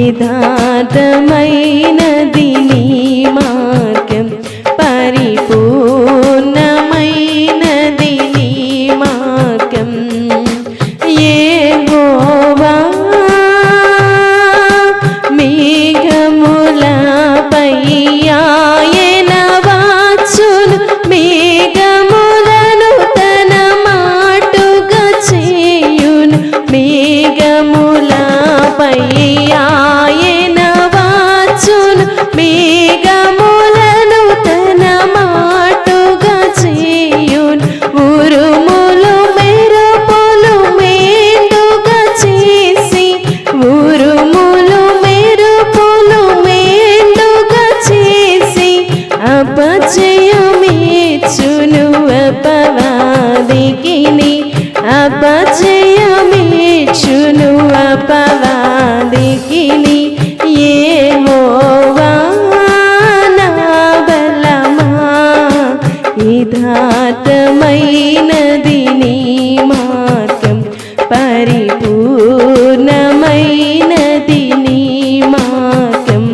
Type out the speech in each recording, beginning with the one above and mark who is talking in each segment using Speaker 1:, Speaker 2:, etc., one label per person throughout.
Speaker 1: యథార్థమైనది నీ మార్గం, పరిపూర్ణమైనది నీ మార్గం. యెహోవా మేఘములపై ఆయన వచ్చును, మేఘములను తన మాటుగా చేయును. మేఘములపై ఆయన వచ్చును, మేఘములను తన మాటుగా చేయును. ఉరుములు మెరుపులు మెండుగా చేసి, ఉరుములు మెరుపులు మెండుగా చేసి, అపజయమిచ్చును అపవాదికిని, అపజయమిచ్చును అపవాదికిని. యెహోవా నా బలమా, యథార్థమైనది నీ మార్గం, పరిపూర్ణమైనది నీ మార్గం.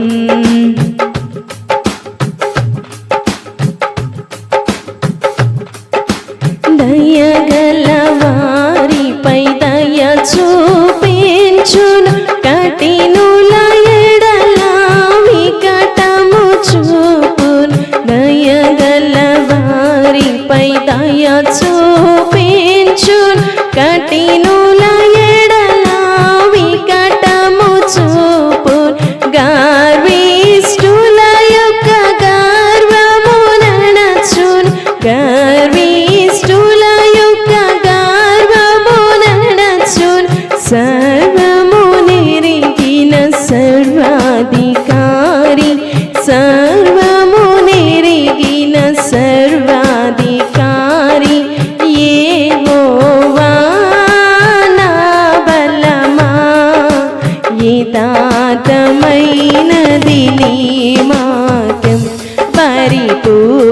Speaker 1: దయగల వారిపై దయ చూపించును, కఠినుల ఎడల వికటము చూపును. దయగల వారిపై దయ చూపించును, కఠినుల ఎడల వికటము చూపును. గర్విష్ఠుల యొక్క గర్వముననచును, గర్విష్ఠుల యొక్క గర్వముననచును. సర్వము నెరిగిన సర్వాధికారి, సర్వము నెరిగిన సర్వాధికారి. యెహోవా నా బలమా, యథార్థమైనది నీ మార్గం, పరిపూర్ణ